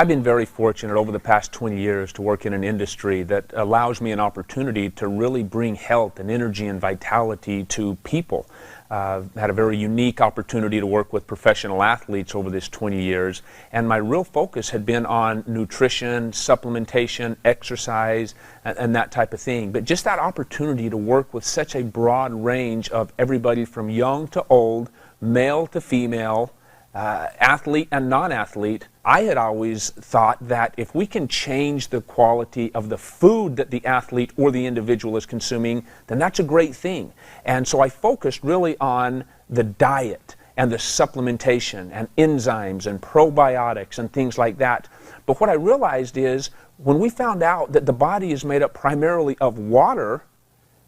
I've been very fortunate over the past 20 years to work in an industry that allows me an opportunity to really bring health and energy and vitality to people. Had a very unique opportunity to work with professional athletes over this 20 years, and my real focus had been on nutrition, supplementation, exercise, and that type of thing. But just that opportunity to work with such a broad range of everybody from young to old, male to female, athlete and non-athlete, I had always thought that if we can change the quality of the food that the athlete or the individual is consuming, then that's a great thing. And so I focused really on the diet and the supplementation and enzymes and probiotics and things like that. But what I realized is when we found out that the body is made up primarily of water,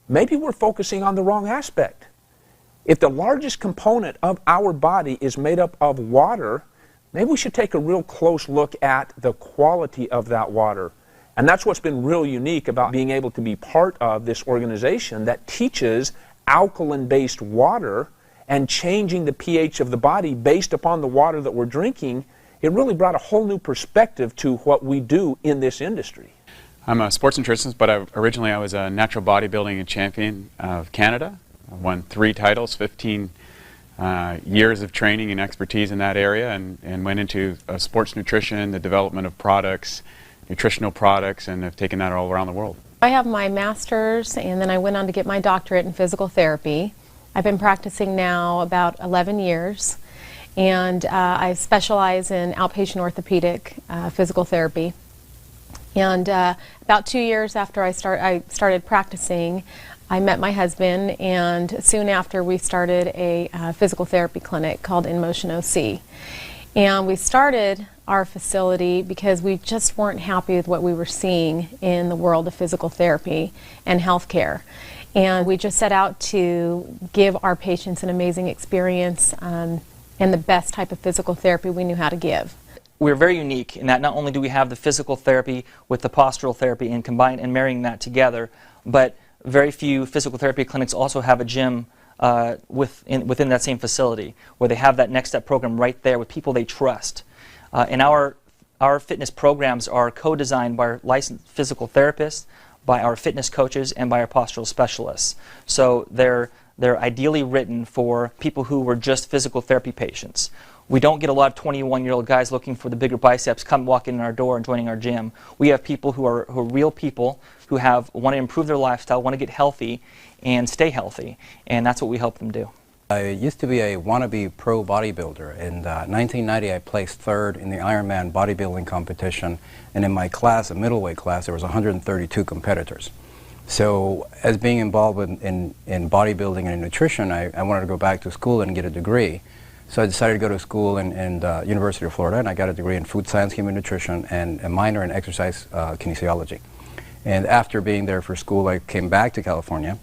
maybe we're focusing on the wrong aspect. If the largest component of our body is made up of water, maybe we should take a real close look at the quality of that water. And that's what's been real unique about being able to be part of this organization that teaches alkaline-based water and changing the pH of the body based upon the water that we're drinking. It really brought a whole new perspective to what we do in this industry. I'm a sports nutritionist, but originally I was a natural bodybuilding champion of Canada. I won 3 titles, 15 years of training and expertise in that area, and went into sports nutrition, the development of products, nutritional products, and have taken that all around the world. I have my master's, and then I went on to get my doctorate in physical therapy. I've been practicing now about 11 years, and I specialize in outpatient orthopedic physical therapy. And about 2 years after I started practicing, I met my husband, and soon after we started a physical therapy clinic called In Motion OC. And we started our facility because we just weren't happy with what we were seeing in the world of physical therapy and healthcare. And we just set out to give our patients an amazing experience and the best type of physical therapy we knew how to give. We're very unique in that not only do we have the physical therapy with the postural therapy and combine and marrying that together, but very few physical therapy clinics also have a gym within that same facility where they have that Next Step program right there with people they trust. And our fitness programs are co-designed by our licensed physical therapists, by our fitness coaches, and by our postural specialists. So they're ideally written for people who were just physical therapy patients. We don't get a lot of 21-year-old guys looking for the bigger biceps come walking in our door and joining our gym. We have people who are real people who want to improve their lifestyle, want to get healthy and stay healthy, and that's what we help them do. I used to be a wannabe pro bodybuilder. In 1990 I placed 3rd in the Ironman bodybuilding competition, and in my class, a middleweight class, there was 132 competitors. So as being involved in bodybuilding and nutrition, I wanted to go back to school and get a degree. So I decided to go to school in University of Florida, and I got a degree in food science, human nutrition, and a minor in exercise kinesiology. And after being there for school, I came back to California,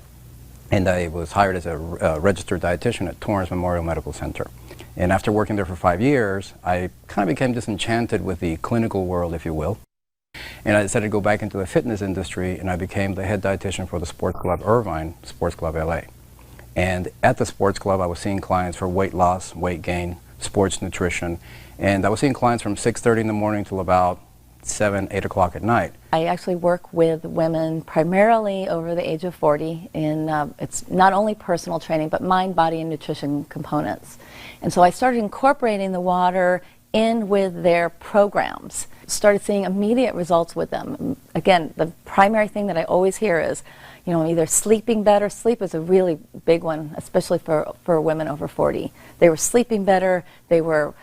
and I was hired as a registered dietitian at Torrance Memorial Medical Center. And after working there for 5 years, I kind of became disenchanted with the clinical world, if you will. And I decided to go back into the fitness industry, and I became the head dietitian for the Sports Club Irvine, Sports Club LA. And at the sports club, I was seeing clients for weight loss, weight gain, sports nutrition, and I was seeing clients from 6:30 in the morning till about 7, 8 o'clock at night. I actually work with women primarily over the age of 40 in it's not only personal training, but mind, body, and nutrition components. And so I started incorporating the water in with their programs. Started seeing immediate results with them. Again, the primary thing that I always hear is, you know, either sleeping better. Sleep is a really big one, especially for women over 40. They were sleeping better, they were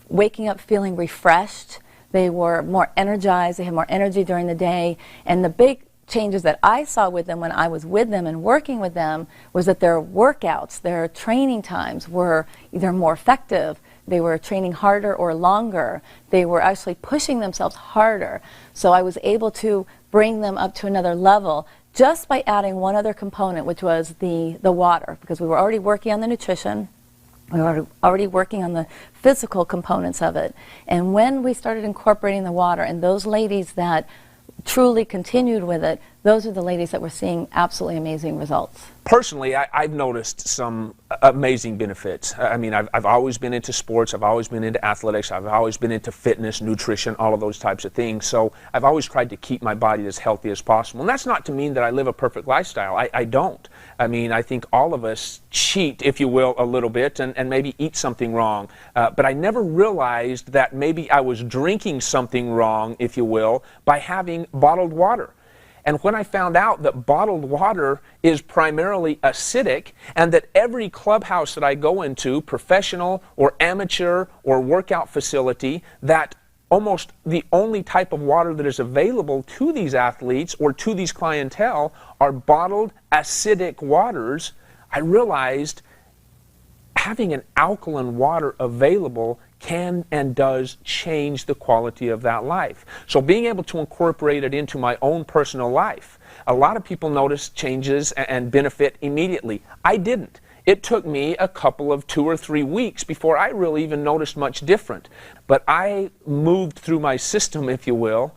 waking up feeling refreshed, they were more energized, they had more energy during the day, and the big changes that I saw with them when I was with them and working with them was that their workouts, their training times were either more effective, they were training harder or longer, they were actually pushing themselves harder. So I was able to bring them up to another level just by adding one other component, which was the water, because we were already working on the nutrition, we were already working on the physical components of it. And when we started incorporating the water, and those ladies that truly continued with it, those are the ladies that were seeing absolutely amazing results. Personally, I've noticed some amazing benefits. I mean, I've always been into sports, I've always been into athletics, I've always been into fitness, nutrition, all of those types of things. So I've always tried to keep my body as healthy as possible. And that's not to mean that I live a perfect lifestyle. I don't. I mean, I think all of us cheat, if you will, a little bit and maybe eat something wrong. But I never realized that maybe I was drinking something wrong, if you will, by having bottled water. And when I found out that bottled water is primarily acidic and that every clubhouse that I go into, professional or amateur or workout facility, that almost the only type of water that is available to these athletes or to these clientele are bottled acidic waters, I realized having an alkaline water available can and does change the quality of that life. So being able to incorporate it into my own personal life, a lot of people notice changes and benefit immediately. I didn't. It took me a couple of 2 or 3 weeks before I really even noticed much different. But I moved through my system, if you will,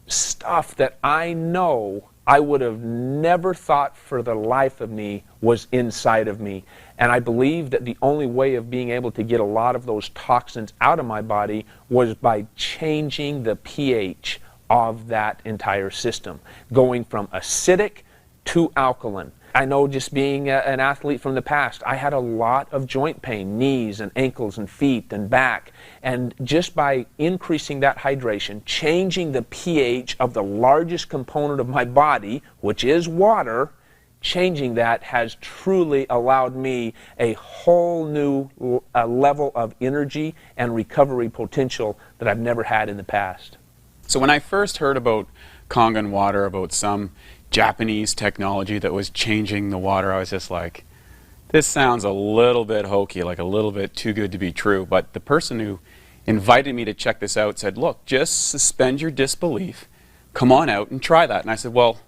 stuff that I know I would have never thought for the life of me was inside of me. And I believe that the only way of being able to get a lot of those toxins out of my body was by changing the pH of that entire system, going from acidic to alkaline. I know just being an athlete from the past, I had a lot of joint pain, knees and ankles and feet and back. And just by increasing that hydration, changing the pH of the largest component of my body, which is water, changing that has truly allowed me a whole new level of energy and recovery potential that I've never had in the past. So when I first heard about Kangen water, about some Japanese technology that was changing the water, I was just like, this sounds a little bit hokey, like a little bit too good to be true. But the person who invited me to check this out said, look, just suspend your disbelief, come on out and try that. And I said, well,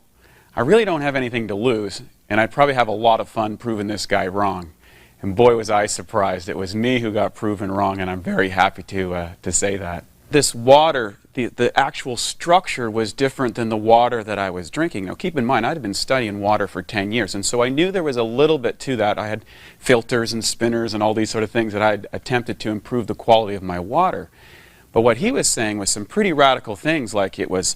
I really don't have anything to lose, and I'd probably have a lot of fun proving this guy wrong. And boy, was I surprised. It was me who got proven wrong, and I'm very happy to say that. This water, the actual structure was different than the water that I was drinking. Now keep in mind, I'd been studying water for 10 years, and so I knew there was a little bit to that. I had filters and spinners and all these sort of things that I'd attempted to improve the quality of my water. But what he was saying was some pretty radical things, like it was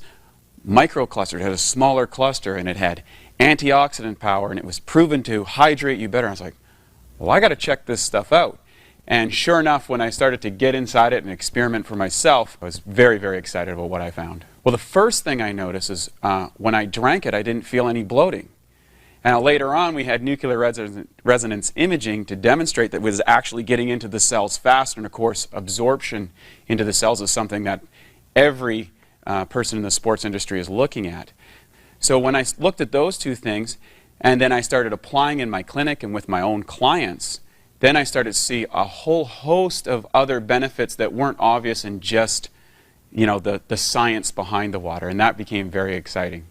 microclustered, it had a smaller cluster, and it had antioxidant power, and it was proven to hydrate you better. I was like, well, I got to check this stuff out. And sure enough, when I started to get inside it and experiment for myself, I was very, very excited about what I found. Well, the first thing I noticed is when I drank it, I didn't feel any bloating. And later on, we had nuclear resonance imaging to demonstrate that it was actually getting into the cells faster. And of course, absorption into the cells is something that every person in the sports industry is looking at. So when I looked at those two things, and then I started applying in my clinic and with my own clients, then I started to see a whole host of other benefits that weren't obvious in just, you know, the science behind the water, and that became very exciting.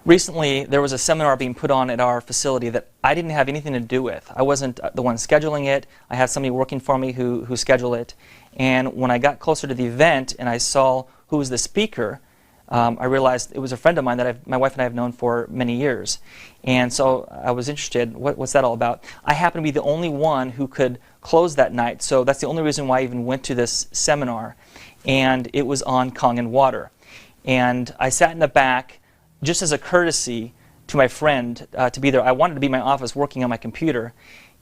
Recently, there was a seminar being put on at our facility that I didn't have anything to do with. I wasn't the one scheduling it. I had somebody working for me who scheduled it. And when I got closer to the event and I saw who was the speaker, I realized it was a friend of mine that my wife and I have known for many years. And so I was interested, what's that all about? I happened to be the only one who could close that night, so that's the only reason why I even went to this seminar. And it was on Kangen water. And I sat in the back just as a courtesy to my friend to be there. I wanted to be in my office working on my computer.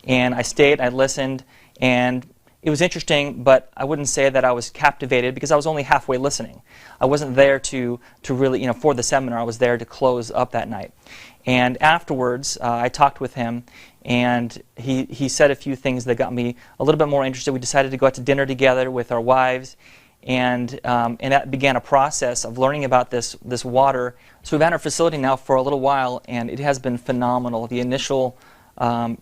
And I stayed, I listened, and it was interesting, but I wouldn't say that I was captivated because I was only halfway listening. I wasn't there to really, you know, for the seminar. I was there to close up that night. And afterwards, I talked with him, and he said a few things that got me a little bit more interested. We decided to go out to dinner together with our wives, and that began a process of learning about this water. So we've had our facility now for a little while, and it has been phenomenal. The initial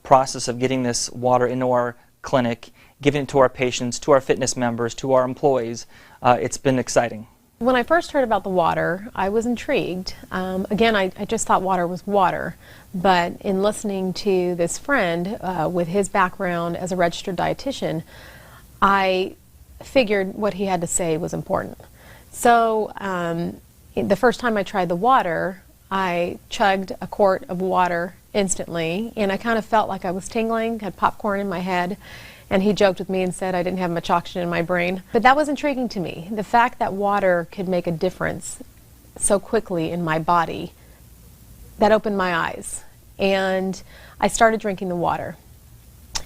process of getting this water into our clinic, giving it to our patients, to our fitness members, to our employees, it's been exciting. When I first heard about the water, I was intrigued. Again, I just thought water was water, but in listening to this friend with his background as a registered dietitian, I figured what he had to say was important. So the first time I tried the water, I chugged a quart of water instantly, and I kind of felt like I was tingling, had popcorn in my head, and he joked with me and said I didn't have much oxygen in my brain. But that was intriguing to me. The fact that water could make a difference so quickly in my body, that opened my eyes. And I started drinking the water.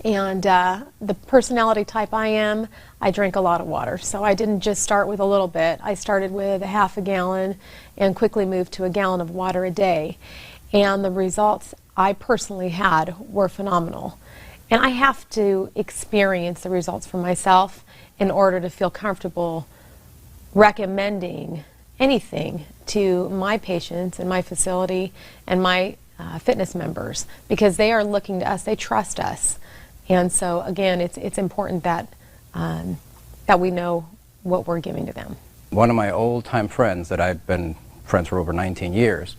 And the personality type I am, I drink a lot of water. So I didn't just start with a little bit. I started with a half a gallon and quickly moved to a gallon of water a day. And the results I personally had were phenomenal. And I have to experience the results for myself in order to feel comfortable recommending anything to my patients in my facility and my fitness members, because they are looking to us, they trust us. And so again, it's important that that we know what we're giving to them. One of my old-time friends that I've been friends for over 19 years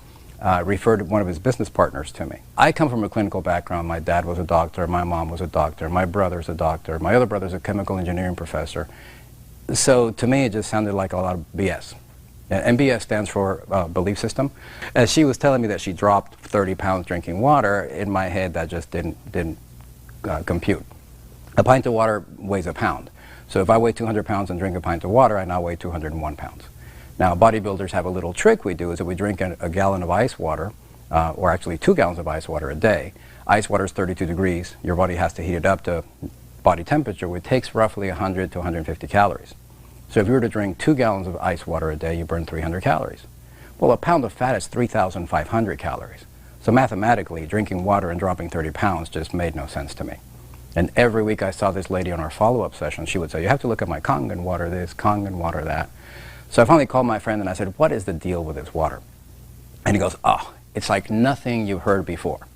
referred one of his business partners to me. I come from a clinical background. My dad was a doctor, my mom was a doctor, my brother's a doctor, my other brother's a chemical engineering professor. So to me, it just sounded like a lot of BS. And BS stands for belief system. As she was telling me that she dropped 30 pounds drinking water, in my head that just didn't compute. A pint of water weighs a pound. So if I weigh 200 pounds and drink a pint of water, I now weigh 201 pounds. Now, bodybuilders have a little trick we do, is that we drink a gallon of ice water, or actually 2 gallons of ice water a day. Ice water is 32 degrees. Your body has to heat it up to body temperature, which takes roughly 100 to 150 calories. So if you were to drink 2 gallons of ice water a day, you burn 300 calories. Well, a pound of fat is 3,500 calories. So mathematically, drinking water and dropping 30 pounds just made no sense to me. And every week I saw this lady on our follow-up session. She would say, you have to look at my Kangen water this, Kangen water that. So I finally called my friend and I said, what is the deal with this water? And he goes, oh, it's like nothing you heard before.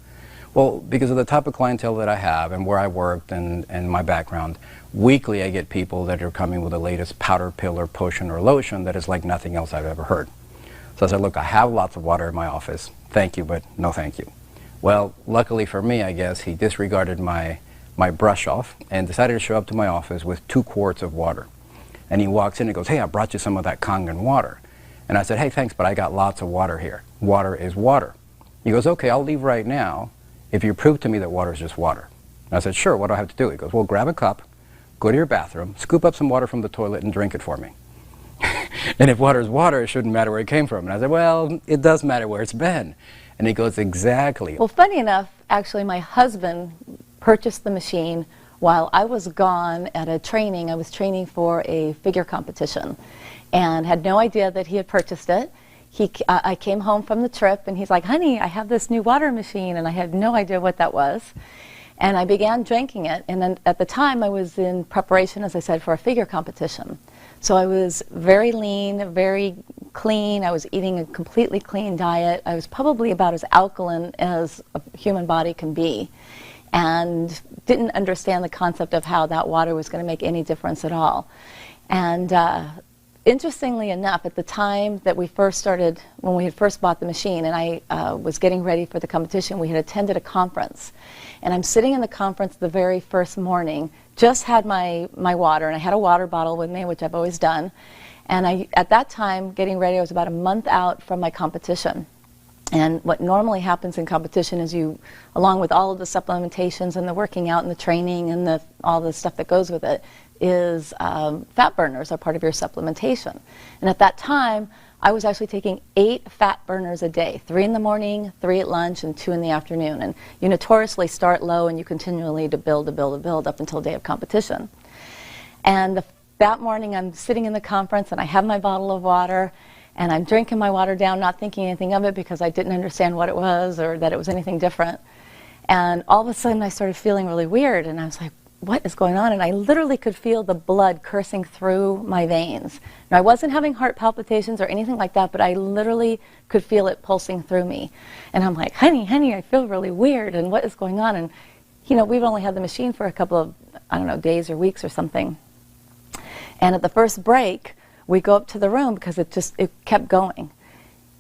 Well, because of the type of clientele that I have and where I worked and my background, weekly I get people that are coming with the latest powder pill or potion or lotion that is like nothing else I've ever heard. So I said, look, I have lots of water in my office. Thank you, but no thank you. Well, luckily for me, I guess, he disregarded my brush off and decided to show up to my office with 2 quarts of water. And he walks in and goes, hey, I brought you some of that Kangen water. And I said, hey, thanks, but I got lots of water here. Water is water. He goes, okay, I'll leave right now if you prove to me that water is just water. And I said, sure, what do I have to do? He goes, well, grab a cup, go to your bathroom, scoop up some water from the toilet and drink it for me. And if water is water, it shouldn't matter where it came from. And I said, well, it does matter where it's been. And he goes, exactly. Well, funny enough, actually my husband purchased the machine while I was gone at a training. I was training for a figure competition and had no idea that he had purchased it. I came home from the trip and he's like, honey, I have this new water machine, and I had no idea what that was. And I began drinking it, and then at the time I was in preparation, as I said, for a figure competition. So I was very lean, very clean. I was eating a completely clean diet. I was probably about as alkaline as a human body can be, and didn't understand the concept of how that water was going to make any difference at all. And interestingly enough, at the time that we first started, when we had first bought the machine and I was getting ready for the competition, we had attended a conference. And I'm sitting in the conference the very first morning, just had my water, and I had a water bottle with me, which I've always done. And at that time, getting ready, I was about a month out from my competition. And what normally happens in competition is you, along with all of the supplementations and the working out and the training and all the stuff that goes with it, is fat burners are part of your supplementation. And at that time, I was actually taking 8 fat burners a day, 3 in the morning, 3 at lunch, and 2 in the afternoon. And you notoriously start low and you continually build up until day of competition. And that morning I'm sitting in the conference and I have my bottle of water and I'm drinking my water down, not thinking anything of it because I didn't understand what it was or that it was anything different. And all of a sudden I started feeling really weird, and I was like, what is going on? And I literally could feel the blood coursing through my veins. Now, I wasn't having heart palpitations or anything like that, but I literally could feel it pulsing through me. And I'm like, honey, I feel really weird, and what is going on? And, you know, we've only had the machine for a couple of, I don't know, days or weeks or something. And at the first break, we go up to the room because it kept going.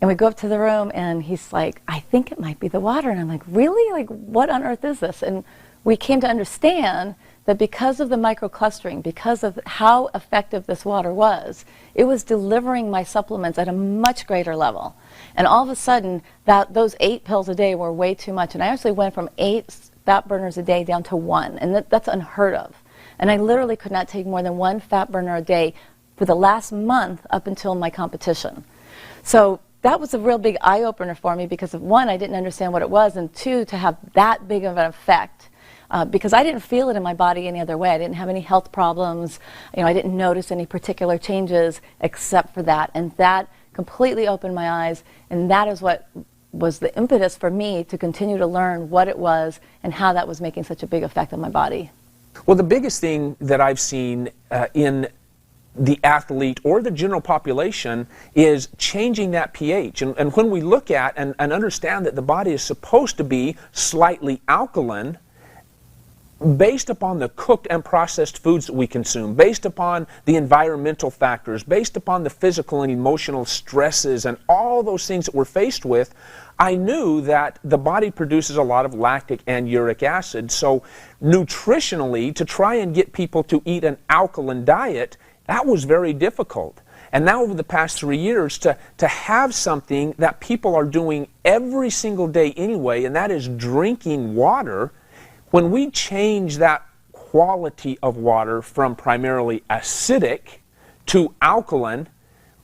And we go up to the room, and he's like, I think it might be the water. And I'm like, really? Like, what on earth is this? And we came to understand that because of the microclustering, because of how effective this water was, it was delivering my supplements at a much greater level. And all of a sudden, those 8 pills a day were way too much. And I actually went from 8 fat burners a day down to 1. And that's unheard of. And I literally could not take more than 1 fat burner a day for the last month up until my competition. So that was a real big eye-opener for me because, of 1, I didn't understand what it was, and 2, to have that big of an effect. Because I didn't feel it in my body any other way. I didn't have any health problems. I didn't notice any particular changes except for that. And that completely opened my eyes. And that is what was the impetus for me to continue to learn what it was and how that was making such a big effect on my body. Well, the biggest thing that I've seen in the athlete or the general population is changing that pH. And when we look at and understand that the body is supposed to be slightly alkaline, based upon the cooked and processed foods that we consume, based upon the environmental factors, based upon the physical and emotional stresses and all those things that we're faced with, I knew that the body produces a lot of lactic and uric acid. So nutritionally, to try and get people to eat an alkaline diet, that was very difficult. And now over the past 3 years, to have something that people are doing every single day anyway, and that is drinking water, when we change that quality of water from primarily acidic to alkaline,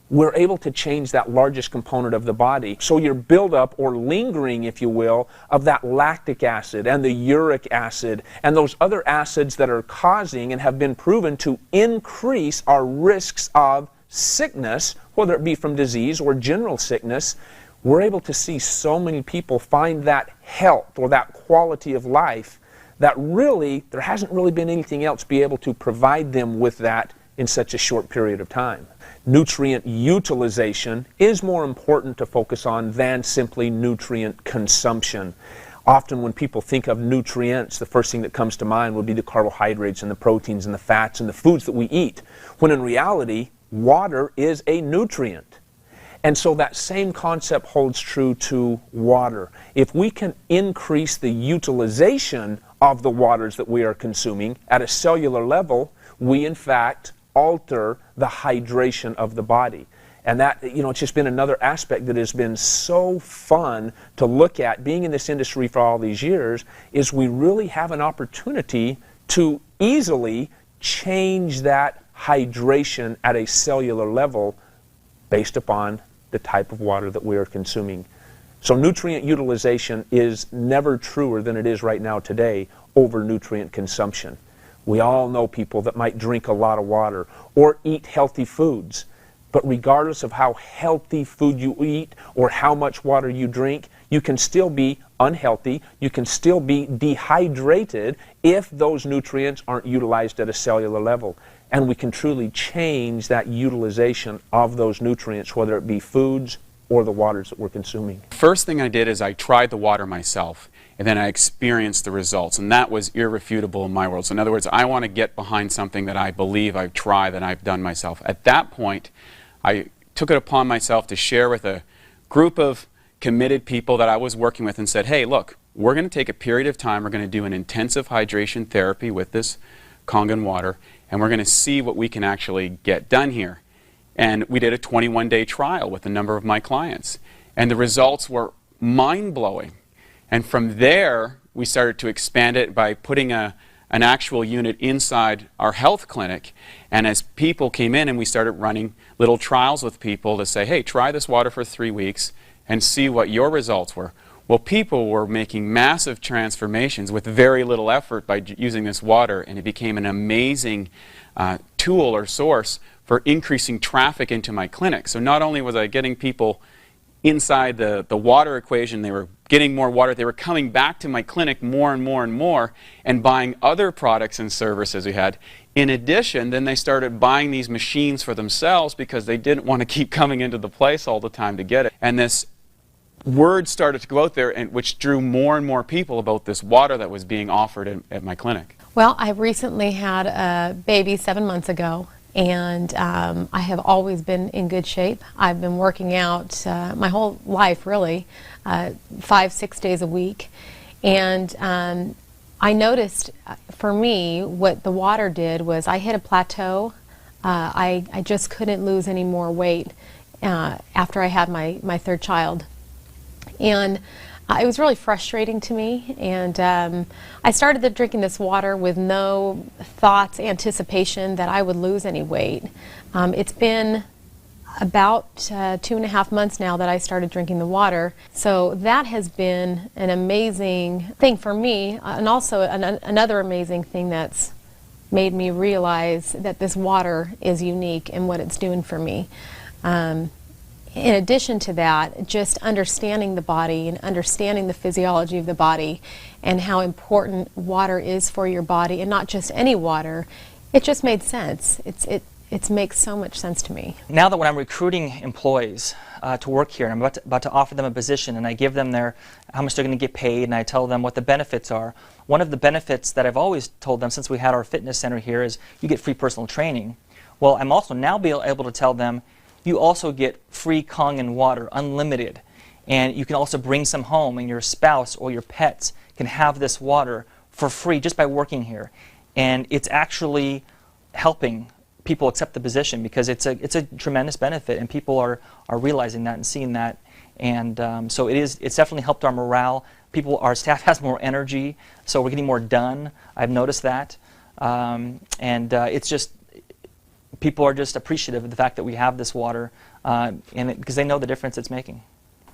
we're able to change that largest component of the body. So your buildup, or lingering, if you will, of that lactic acid and the uric acid and those other acids that are causing and have been proven to increase our risks of sickness, whether it be from disease or general sickness, we're able to see so many people find that health or that quality of life that really, there hasn't really been anything else be able to provide them with that in such a short period of time. Nutrient utilization is more important to focus on than simply nutrient consumption. Often when people think of nutrients, the first thing that comes to mind would be the carbohydrates and the proteins and the fats and the foods that we eat, when in reality, water is a nutrient. And so that same concept holds true to water. If we can increase the utilization of the waters that we are consuming at a cellular level, we in fact alter the hydration of the body. And that, it's just been another aspect that has been so fun to look at, being in this industry for all these years, is we really have an opportunity to easily change that hydration at a cellular level based upon the type of water that we are consuming. So nutrient utilization is never truer than it is right now today over nutrient consumption. We all know people that might drink a lot of water or eat healthy foods, but regardless of how healthy food you eat or how much water you drink, you can still be unhealthy, you can still be dehydrated if those nutrients aren't utilized at a cellular level. And we can truly change that utilization of those nutrients, whether it be foods or the waters that we're consuming. First thing I did is I tried the water myself, and then I experienced the results, and that was irrefutable in my world. So in other words, I want to get behind something that I believe I've tried, that I've done myself. At that point, I took it upon myself to share with a group of committed people that I was working with and said, hey, look, we're going to take a period of time, we're going to do an intensive hydration therapy with this Kangen water, and we're going to see what we can actually get done here. And we did a 21-day trial with a number of my clients, and the results were mind-blowing. And from there, we started to expand it by putting an actual unit inside our health clinic. And as people came in, and we started running little trials with people to say, hey, try this water for 3 weeks and see what your results were. Well, people were making massive transformations with very little effort by using this water, and it became an amazing tool or source for increasing traffic into my clinic. So not only was I getting people inside the water equation, they were getting more water, they were coming back to my clinic more and more and more and buying other products and services we had. In addition, then they started buying these machines for themselves because they didn't want to keep coming into the place all the time to get it. And this word started to go out there, and which drew more and more people about this water that was being offered at my clinic. Well, I recently had a baby 7 months ago, and I have always been in good shape. I've been working out my whole life, really, 5-6 days a week. And I noticed, for me, what the water did was I hit a plateau. I just couldn't lose any more weight after I had my third child. And it was really frustrating to me. And I started drinking this water with no thoughts, anticipation that I would lose any weight. It's been about 2.5 months now that I started drinking the water. So that has been an amazing thing for me, and also another amazing thing that's made me realize that this water is unique in what it's doing for me. In addition to that, just understanding the body and understanding the physiology of the body and how important water is for your body, and not just any water, it just made sense. It makes so much sense to me. Now that when I'm recruiting employees to work here, and I'm about to offer them a position, and I give them how much they're going to get paid, and I tell them what the benefits are, one of the benefits that I've always told them since we had our fitness center here is you get free personal training. Well, I'm also now able to tell them you also get free Kangen water, unlimited, and you can also bring some home, and your spouse or your pets can have this water for free just by working here. And it's actually helping people accept the position, because it's a tremendous benefit, and people are realizing that and seeing that, and so it's definitely helped our morale. Our staff has more energy, so we're getting more done. I've noticed that, and it's just people are just appreciative of the fact that we have this water, because they know the difference it's making.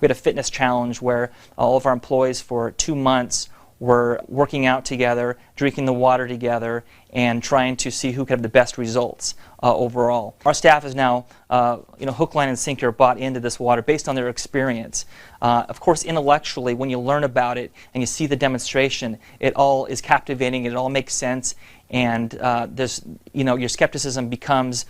We had a fitness challenge where all of our employees for 2 months were working out together, drinking the water together, and trying to see who could have the best results overall. Our staff is now, hook, line, and sinker bought into this water based on their experience. Of course, intellectually, when you learn about it and you see the demonstration, it all is captivating, it all makes sense, and your skepticism becomes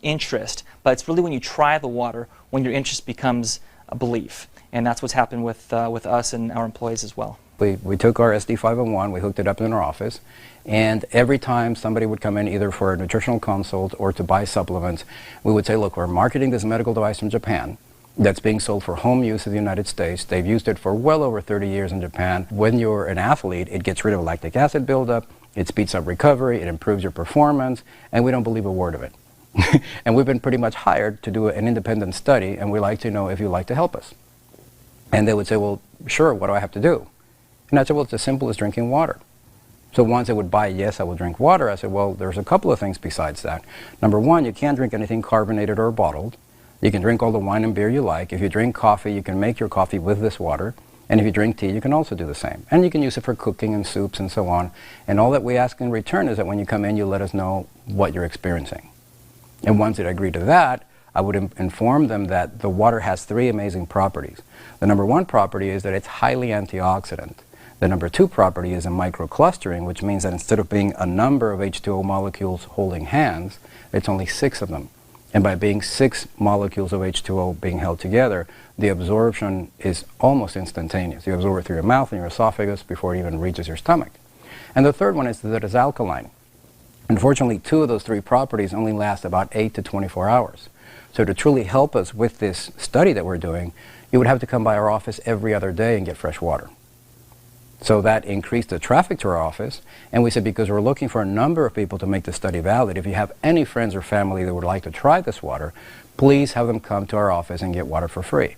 interest. But it's really when you try the water when your interest becomes a belief. And that's what's happened with us and our employees as well. We took our SD501, we hooked it up in our office, and every time somebody would come in either for a nutritional consult or to buy supplements, we would say, look, we're marketing this medical device from Japan that's being sold for home use in the United States. They've used it for well over 30 years in Japan. When you're an athlete, it gets rid of lactic acid buildup, it speeds up recovery, it improves your performance, and we don't believe a word of it. And we've been pretty much hired to do an independent study, and we'd like to know if you'd like to help us. And they would say, well, sure, what do I have to do? And I said, well, it's as simple as drinking water. So once they would buy, yes, I will drink water, I said, well, there's a couple of things besides that. Number one, you can't drink anything carbonated or bottled. You can drink all the wine and beer you like. If you drink coffee, you can make your coffee with this water. And if you drink tea, you can also do the same. And you can use it for cooking and soups and so on. And all that we ask in return is that when you come in, you let us know what you're experiencing. And once they agree to that, I would inform them that the water has 3 amazing properties. The number 1 property is that it's highly antioxidant. The number 2 property is a microclustering, which means that instead of being a number of H2O molecules holding hands, it's only 6 of them. And by being 6 molecules of H2O being held together, the absorption is almost instantaneous. You absorb it through your mouth and your esophagus before it even reaches your stomach. And the third one is that it's alkaline. Unfortunately, 2 of those 3 properties only last about 8 to 24 hours. So to truly help us with this study that we're doing, you would have to come by our office every other day and get fresh water. So that increased the traffic to our office, and we said, because we're looking for a number of people to make the study valid, if you have any friends or family that would like to try this water, please have them come to our office and get water for free.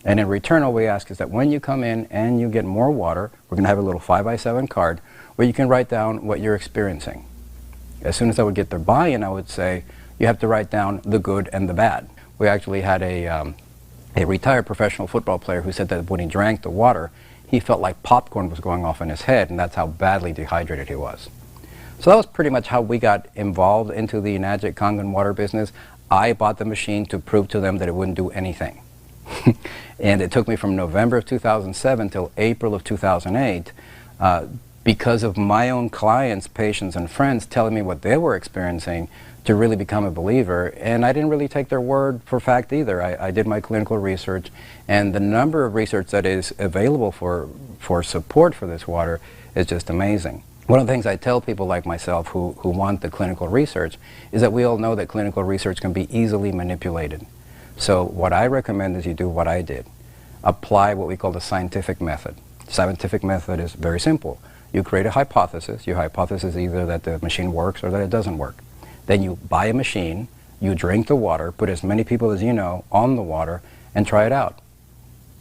And in return, all we ask is that when you come in and you get more water, we're going to have a little 5x7 card where you can write down what you're experiencing. As soon as I would get their buy-in, I would say, you have to write down the good and the bad. We actually had a retired professional football player who said that when he drank the water, he felt like popcorn was going off in his head, and that's how badly dehydrated he was. So that was pretty much how we got involved into the Enagic Kangen water business. I bought the machine to prove to them that it wouldn't do anything. And it took me from November of 2007 till April of 2008 because of my own clients, patients, and friends telling me what they were experiencing to really become a believer. And I didn't really take their word for fact either. I did my clinical research, and the number of research that is available for support for this water is just amazing. One of the things I tell people like myself who want the clinical research is that we all know that clinical research can be easily manipulated. So what I recommend is you do what I did. Apply what we call the scientific method. The scientific method is very simple. You create a hypothesis. Your hypothesis is either that the machine works or that it doesn't work. Then you buy a machine, you drink the water, put as many people as you know on the water, and try it out.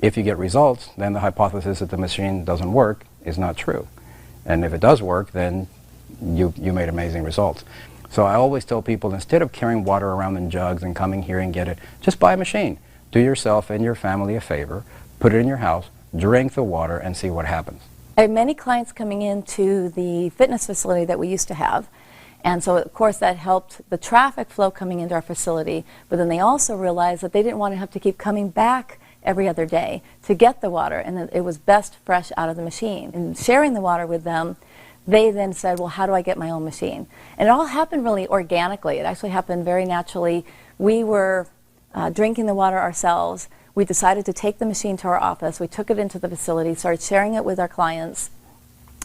If you get results, then the hypothesis that the machine doesn't work is not true. And if it does work, then you made amazing results. So I always tell people, instead of carrying water around in jugs and coming here and get it, just buy a machine. Do yourself and your family a favor, put it in your house, drink the water, and see what happens. I have many clients coming into the fitness facility that we used to have. And so, of course, that helped the traffic flow coming into our facility. But then they also realized that they didn't want to have to keep coming back every other day to get the water, and that it was best fresh out of the machine. And sharing the water with them, they then said, well, how do I get my own machine? And it all happened really organically. It actually happened very naturally. We were drinking the water ourselves. We decided to take the machine to our office. We took it into the facility, started sharing it with our clients.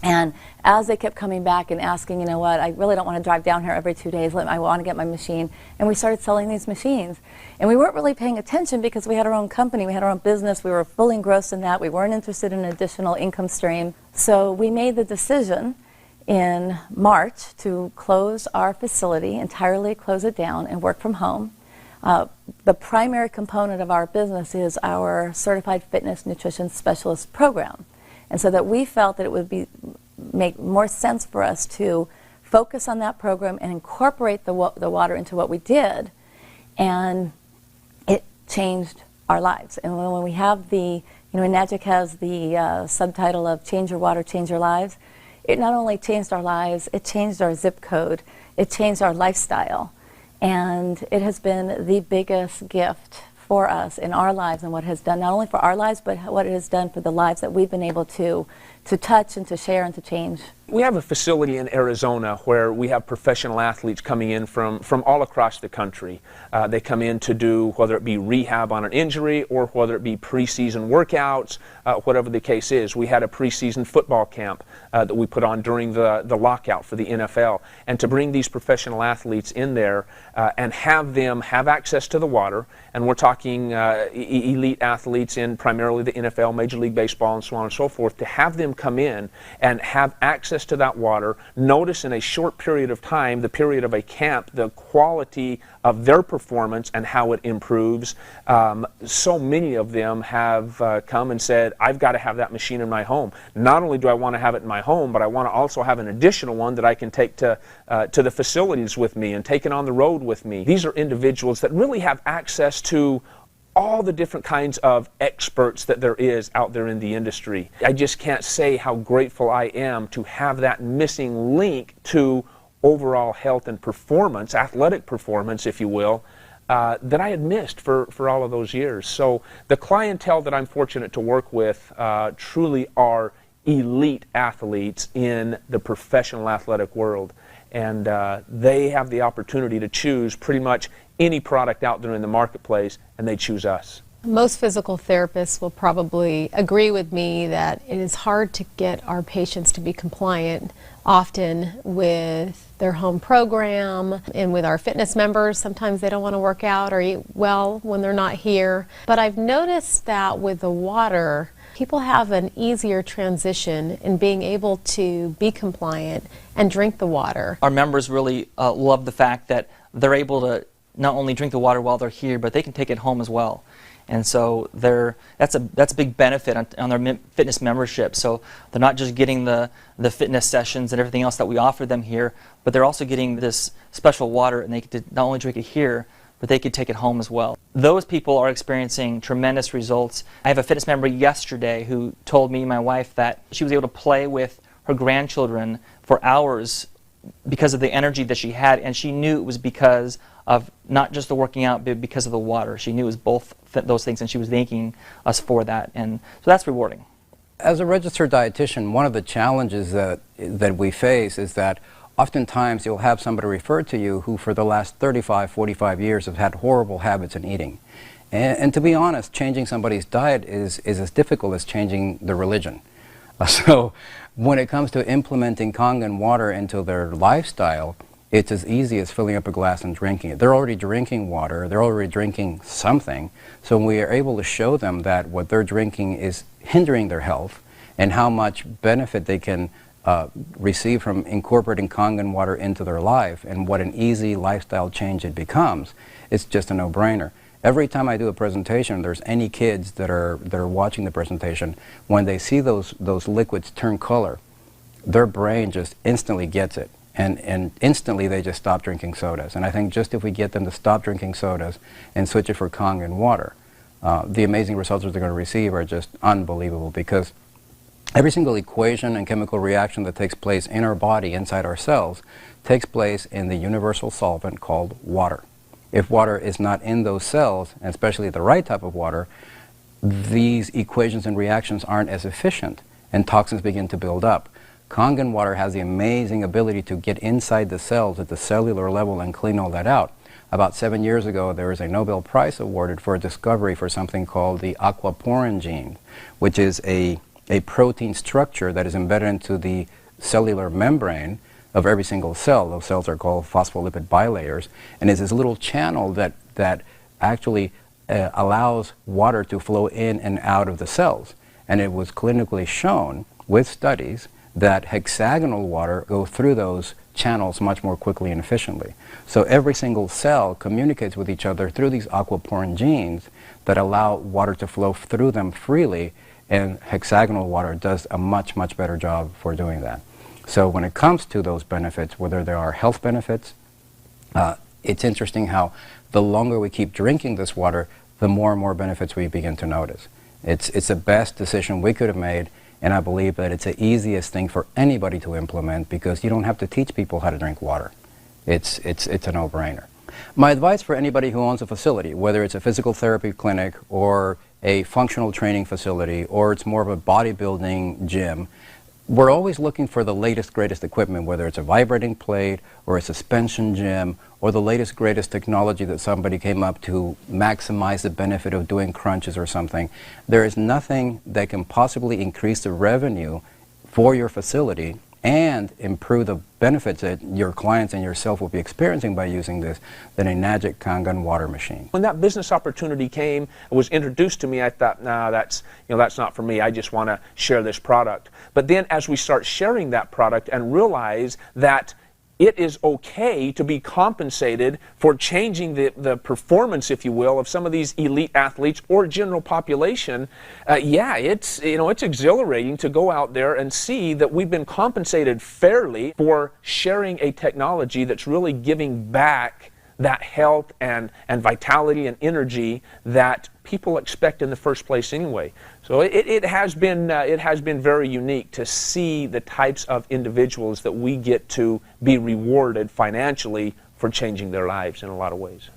And as they kept coming back and asking, you know what, I really don't want to drive down here every 2 days. I want to get my machine. And we started selling these machines. And we weren't really paying attention because we had our own company. We had our own business. We were fully engrossed in that. We weren't interested in an additional income stream. So we made the decision in March to close our facility, entirely close it down, and work from home. The primary component of our business is our Certified Fitness Nutrition Specialist program. And so that we felt that it would make more sense for us to focus on that program and incorporate the water into what we did. And it changed our lives. And when we have Enagic has the subtitle of Change Your Water, Change Your Lives. It not only changed our lives, it changed our zip code, it changed our lifestyle. And it has been the biggest gift for us in our lives, and what it has done not only for our lives, but what it has done for the lives that we've been able to touch and to share and to change. We have a facility in Arizona where we have professional athletes coming in from all across the country. They come in to do, whether it be rehab on an injury or whether it be preseason workouts, whatever the case is. We had a preseason football camp that we put on during the lockout for the NFL. And to bring these professional athletes in there and have them have access to the water, and we're talking elite athletes in primarily the NFL, Major League Baseball, and so on and so forth, to have them come in and have access to that water, notice in a short period of time, the period of a camp, the quality of their performance and how it improves. So many of them have come and said, I've got to have that machine in my home. Not only do I want to have it in my home, but I want to also have an additional one that I can take to the facilities with me and take it on the road with me. These are individuals that really have access to all the different kinds of experts that there is out there in the industry. I just can't say how grateful I am to have that missing link to overall health and performance, athletic performance, if you will, that I had missed for all of those years. So the clientele that I'm fortunate to work with truly are elite athletes in the professional athletic world. And they have the opportunity to choose pretty much any product out there in the marketplace, and they choose us. Most physical therapists will probably agree with me that it is hard to get our patients to be compliant often with their home program and with our fitness members. Sometimes they don't want to work out or eat well when they're not here. But I've noticed that with the water, people have an easier transition in being able to be compliant and drink the water. Our members really love the fact that they're able to not only drink the water while they're here, but they can take it home as well. And so that's a big benefit on their fitness membership. So they're not just getting the fitness sessions and everything else that we offer them here, but they're also getting this special water, and they get to not only drink it here, but they could take it home as well. Those people are experiencing tremendous results. I have a fitness member yesterday who told me, my wife, that she was able to play with her grandchildren for hours because of the energy that she had, and she knew it was because of not just the working out, but because of the water. She knew it was both those things, and she was thanking us for that, and so that's rewarding. As a registered dietitian, one of the challenges that we face is that oftentimes you'll have somebody referred to you who for the last 35, 45 years have had horrible habits in eating. And to be honest, changing somebody's diet is as difficult as changing the religion. So when it comes to implementing Kangen water into their lifestyle, it's as easy as filling up a glass and drinking it. They're already drinking water, they're already drinking something, so we are able to show them that what they're drinking is hindering their health and how much benefit they can receive from incorporating Kangen water into their life and what an easy lifestyle change it becomes, it's just a no-brainer. Every time I do a presentation, there's any kids that are watching the presentation, when they see those liquids turn color, their brain just instantly gets it. And instantly they just stop drinking sodas. And I think just if we get them to stop drinking sodas and switch it for Kangen water, the amazing results that they're going to receive are just unbelievable, because every single equation and chemical reaction that takes place in our body, inside our cells, takes place in the universal solvent called water. If water is not in those cells, and especially the right type of water, these equations and reactions aren't as efficient, and toxins begin to build up. Kangen water has the amazing ability to get inside the cells at the cellular level and clean all that out. About 7 years ago, there was a Nobel Prize awarded for a discovery for something called the aquaporin gene, which is a protein structure that is embedded into the cellular membrane of every single cell. Those cells are called phospholipid bilayers, and it's this little channel that actually allows water to flow in and out of the cells. And it was clinically shown with studies that hexagonal water goes through those channels much more quickly and efficiently. So every single cell communicates with each other through these aquaporin genes that allow water to flow through them freely, and hexagonal water does a much, much better job for doing that. So when it comes to those benefits, whether there are health benefits, it's interesting how the longer we keep drinking this water, the more and more benefits we begin to notice. It's the best decision we could have made, and I believe that it's the easiest thing for anybody to implement, because you don't have to teach people how to drink water. It's a no-brainer. My advice for anybody who owns a facility, whether it's a physical therapy clinic or a functional training facility, or it's more of a bodybuilding gym, we're always looking for the latest, greatest equipment, whether it's a vibrating plate or a suspension gym or the latest, greatest technology that somebody came up to maximize the benefit of doing crunches or something. There is nothing that can possibly increase the revenue for your facility and improve the benefits that your clients and yourself will be experiencing by using this than a Nagic Kangen water machine. When that business opportunity came, it was introduced to me, I thought, nah, that's not for me. I just want to share this product. But then as we start sharing that product and realize that it is okay to be compensated for changing the performance, if you will, of some of these elite athletes or general population, it's exhilarating to go out there and see that we've been compensated fairly for sharing a technology that's really giving back that health and vitality and energy that people expect in the first place anyway. So it has been very unique to see the types of individuals that we get to be rewarded financially for changing their lives in a lot of ways.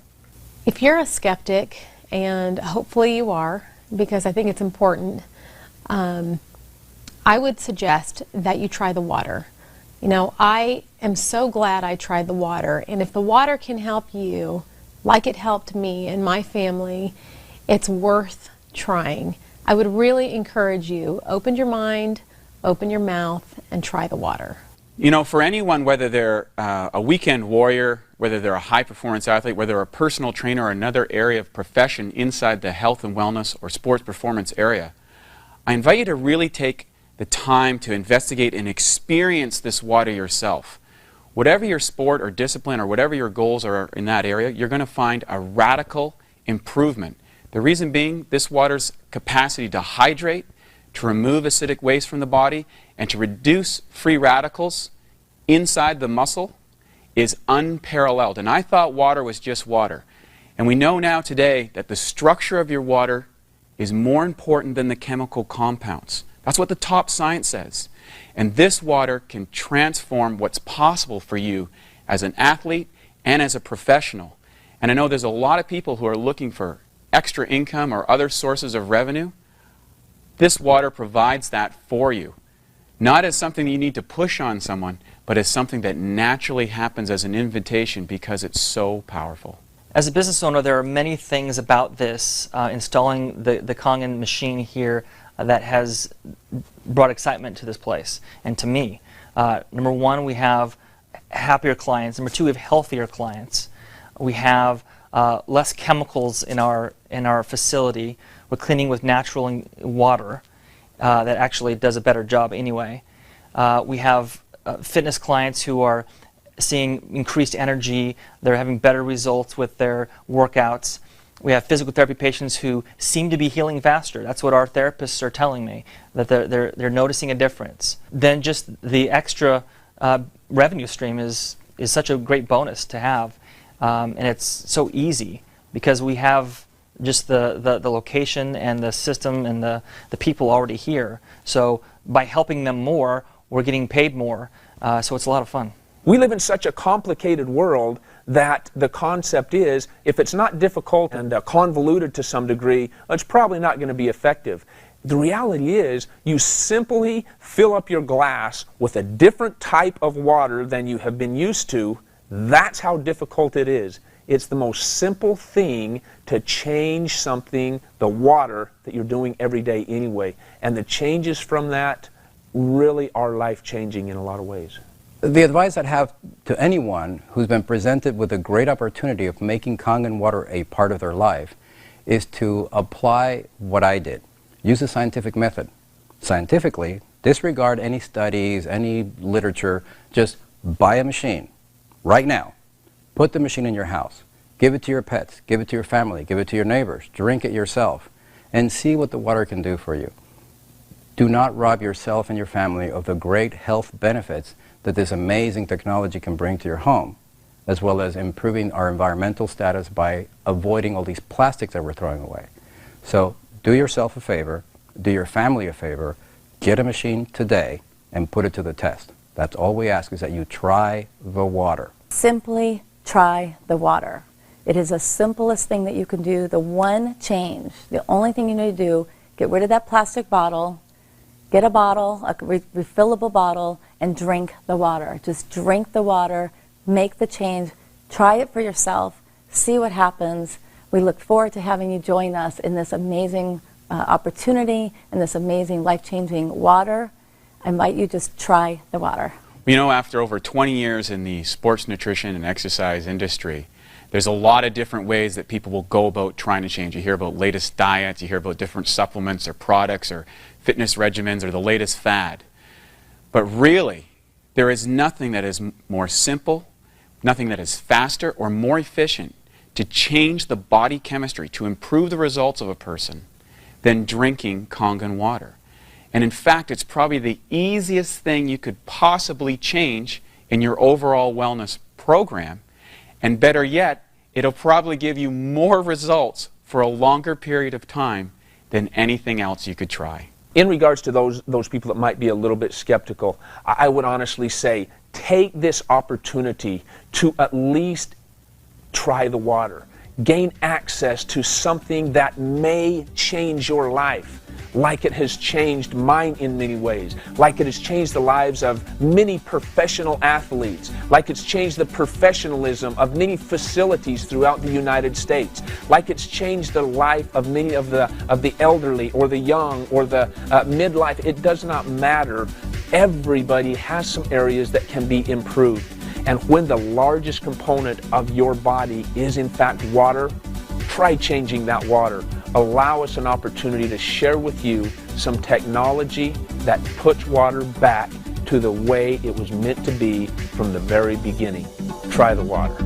If you're a skeptic, and hopefully you are, because I think it's important, I would suggest that you try the water. I am so glad I tried the water, and if the water can help you like it helped me and my family, it's worth trying. I would really encourage you, open your mind, open your mouth, and try the water. For anyone, whether they're a weekend warrior, whether they're a high-performance athlete, whether they're a personal trainer or another area of profession inside the health and wellness or sports performance area, I invite you to really take the time to investigate and experience this water yourself. Whatever your sport or discipline or whatever your goals are in that area, you're going to find a radical improvement. The reason being, this water's capacity to hydrate, to remove acidic waste from the body, and to reduce free radicals inside the muscle is unparalleled. And I thought water was just water. And we know now today that the structure of your water is more important than the chemical compounds. That's what the top science says. And this water can transform what's possible for you as an athlete and as a professional. And I know there's a lot of people who are looking for extra income or other sources of revenue. This water provides that for you. Not as something you need to push on someone, but as something that naturally happens as an invitation because it's so powerful. As a business owner, there are many things about this, installing the Kangen machine here, that has brought excitement to this place and to me. Number one, we have happier clients. Number two, we have healthier clients. We have less chemicals in our facility. We're cleaning with natural water that actually does a better job anyway. We have fitness clients who are seeing increased energy. They're having better results with their workouts. We have physical therapy patients who seem to be healing faster. That's what our therapists are telling me, that they're noticing a difference. Then just the extra revenue stream is such a great bonus to have. And it's so easy because we have just the location and the system and the people already here. So by helping them more, we're getting paid more. So it's a lot of fun. We live in such a complicated world that the concept is, if it's not difficult and convoluted to some degree, it's probably not going to be effective. The reality is, you simply fill up your glass with a different type of water than you have been used to. That's how difficult it is. It's the most simple thing to change something, the water that you're doing every day anyway. And the changes from that really are life-changing in a lot of ways. The advice I'd have to anyone who's been presented with a great opportunity of making Kangen water a part of their life is to apply what I did. Use the scientific method. Scientifically, disregard any studies, any literature. Just buy a machine right now. Put the machine in your house. Give it to your pets. Give it to your family. Give it to your neighbors. Drink it yourself. And see what the water can do for you. Do not rob yourself and your family of the great health benefits that this amazing technology can bring to your home, as well as improving our environmental status by avoiding all these plastics that we're throwing away. So do yourself a favor, do your family a favor, get a machine today and put it to the test. That's all we ask, is that you try the water. Simply try the water. It is the simplest thing that you can do. The one change, the only thing you need to do, get rid of that plastic bottle, get a bottle, a refillable bottle, and drink the water. Just drink the water, make the change, try it for yourself, see what happens. We look forward to having you join us in this amazing opportunity and this amazing life-changing water. I invite you to just try the water. You know, after over 20 years in the sports nutrition and exercise industry, there's a lot of different ways that people will go about trying to change. You hear about latest diets, you hear about different supplements or products or fitness regimens or the latest fad. But really, there is nothing that is more simple, nothing that is faster or more efficient to change the body chemistry, to improve the results of a person, than drinking Kangen water. And in fact, it's probably the easiest thing you could possibly change in your overall wellness program. And better yet, it'll probably give you more results for a longer period of time than anything else you could try. In regards to those people that might be a little bit skeptical, I would honestly say, take this opportunity to at least try the water. Gain access to something that may change your life, like it has changed mine in many ways, like it has changed the lives of many professional athletes, like it's changed the professionalism of many facilities throughout the United States, like it's changed the life of many of the elderly or the young or the midlife. It does not matter. Everybody has some areas that can be improved. And when the largest component of your body is in fact water, try changing that water. Allow us an opportunity to share with you some technology that puts water back to the way it was meant to be from the very beginning. Try the water.